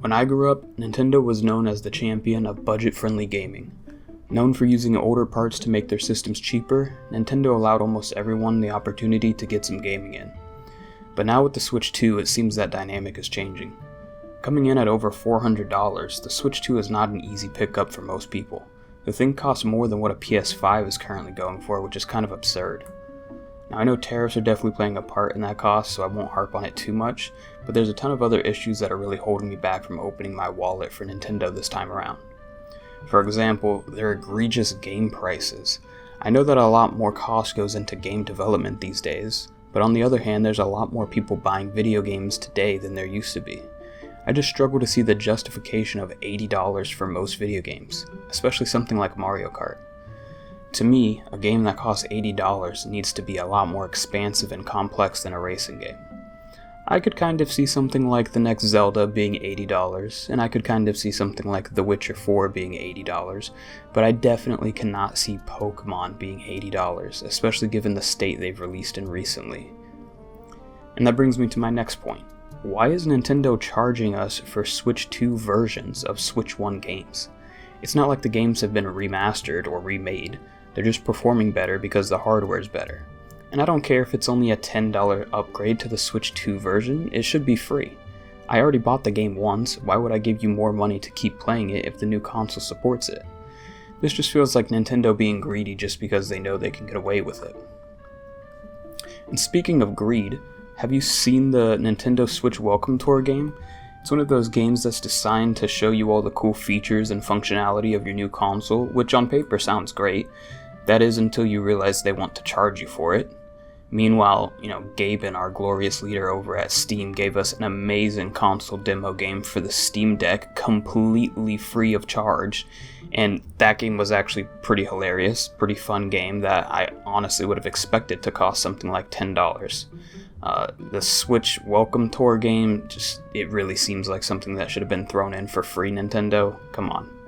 When I grew up, Nintendo was known as the champion of budget-friendly gaming. Known for using older parts to make their systems cheaper, Nintendo allowed almost everyone the opportunity to get some gaming in. But now with the Switch 2, it seems that dynamic is changing. Coming in at over $400, the Switch 2 is not an easy pickup for most people. The thing costs more than what a PS5 is currently going for, which is kind of absurd. Now I know tariffs are definitely playing a part in that cost, so I won't harp on it too much, but there's a ton of other issues that are really holding me back from opening my wallet for Nintendo this time around. For example, their egregious game prices. I know that a lot more cost goes into game development these days, but on the other hand, there's a lot more people buying video games today than there used to be. I just struggle to see the justification of $80 for most video games, especially something like Mario Kart. To me, a game that costs $80 needs to be a lot more expansive and complex than a racing game. I could kind of see something like the next Zelda being $80, and I could kind of see something like The Witcher 4 being $80, but I definitely cannot see Pokemon being $80, especially given the state they've released in recently. And that brings me to my next point. Why is Nintendo charging us for Switch 2 versions of Switch 1 games? It's not like the games have been remastered or remade. They're just performing better because the hardware is better. And I don't care if it's only a $10 upgrade to the Switch 2 version, it should be free. I already bought the game once, why would I give you more money to keep playing it if the new console supports it? This just feels like Nintendo being greedy just because they know they can get away with it. And speaking of greed, have you seen the Nintendo Switch Welcome Tour game? It's one of those games that's designed to show you all the cool features and functionality of your new console, which on paper sounds great. That is until you realize they want to charge you for it. Meanwhile, Gaben, our glorious leader over at Steam, gave us an amazing console demo game for the Steam Deck completely free of charge. And that game was actually pretty hilarious, pretty fun game that I honestly would have expected to cost something like $10. The Switch Welcome Tour game, it really seems like something that should have been thrown in for free, Nintendo. Come on.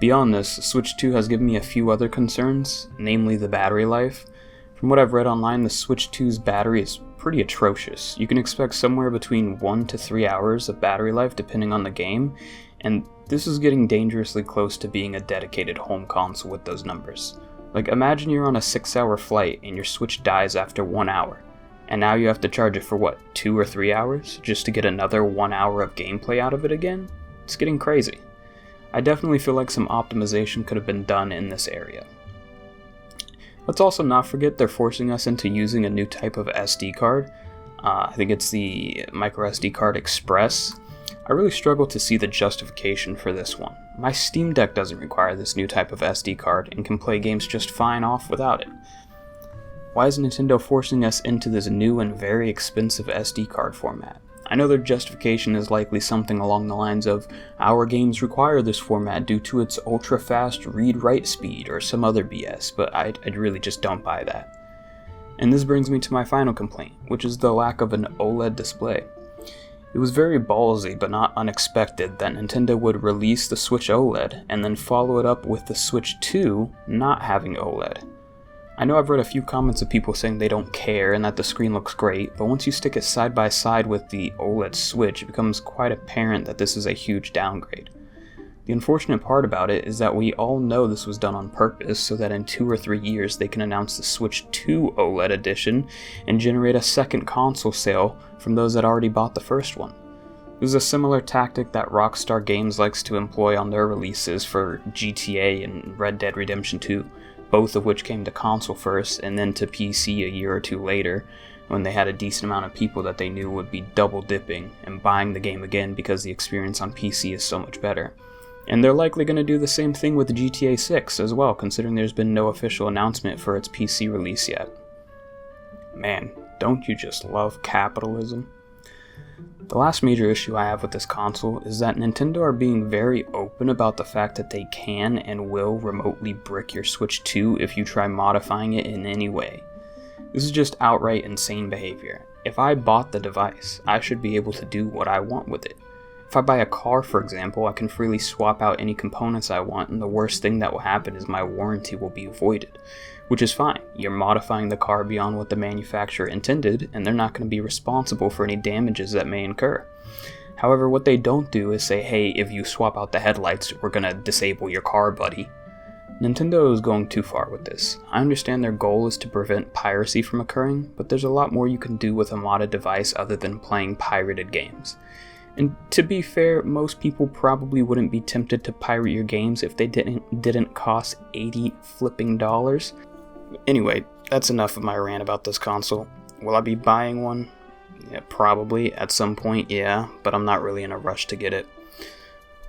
Beyond this, Switch 2 has given me a few other concerns, namely the battery life. From what I've read online, the Switch 2's battery is pretty atrocious. You can expect somewhere between 1 to 3 hours of battery life depending on the game, and this is getting dangerously close to being a dedicated home console with those numbers. Like, imagine you're on a 6-hour flight and your Switch dies after 1 hour, and now you have to charge it for 2 or 3 hours just to get another 1 hour of gameplay out of it again? It's getting crazy. I definitely feel like some optimization could have been done in this area. Let's also not forget they're forcing us into using a new type of SD card. I think it's the microSD card Express. I really struggle to see the justification for this one. My Steam Deck doesn't require this new type of SD card and can play games just fine off without it. Why is Nintendo forcing us into this new and very expensive SD card format? I know their justification is likely something along the lines of, our games require this format due to its ultra-fast read-write speed or some other BS, but I really just don't buy that. And this brings me to my final complaint, which is the lack of an OLED display. It was very ballsy but not unexpected that Nintendo would release the Switch OLED and then follow it up with the Switch 2 not having OLED. I know I've read a few comments of people saying they don't care and that the screen looks great, but once you stick it side by side with the OLED Switch, it becomes quite apparent that this is a huge downgrade. The unfortunate part about it is that we all know this was done on purpose so that in 2 or 3 years they can announce the Switch 2 OLED edition and generate a second console sale from those that already bought the first one. This is a similar tactic that Rockstar Games likes to employ on their releases for GTA and Red Dead Redemption 2. Both of which came to console first and then to PC a year or two later, when they had a decent amount of people that they knew would be double dipping and buying the game again because the experience on PC is so much better. And they're likely going to do the same thing with GTA 6 as well, considering there's been no official announcement for its PC release yet. Man, don't you just love capitalism? The last major issue I have with this console is that Nintendo are being very open about the fact that they can and will remotely brick your Switch 2 if you try modifying it in any way. This is just outright insane behavior. If I bought the device, I should be able to do what I want with it. If I buy a car, for example, I can freely swap out any components I want, and the worst thing that will happen is my warranty will be voided. Which is fine. You're modifying the car beyond what the manufacturer intended, and they're not going to be responsible for any damages that may incur. However, what they don't do is say, hey, if you swap out the headlights, we're gonna disable your car, buddy. Nintendo is going too far with this. I understand their goal is to prevent piracy from occurring, but there's a lot more you can do with a modded device other than playing pirated games. And to be fair, most people probably wouldn't be tempted to pirate your games if they didn't cost $80 flipping. Anyway, that's enough of my rant about this console. Will I be buying one? Yeah, probably, at some point, yeah, but I'm not really in a rush to get it.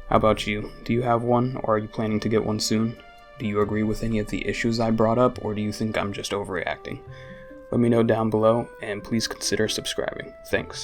How about you? Do you have one, or are you planning to get one soon? Do you agree with any of the issues I brought up, or do you think I'm just overreacting? Let me know down below, and please consider subscribing. Thanks.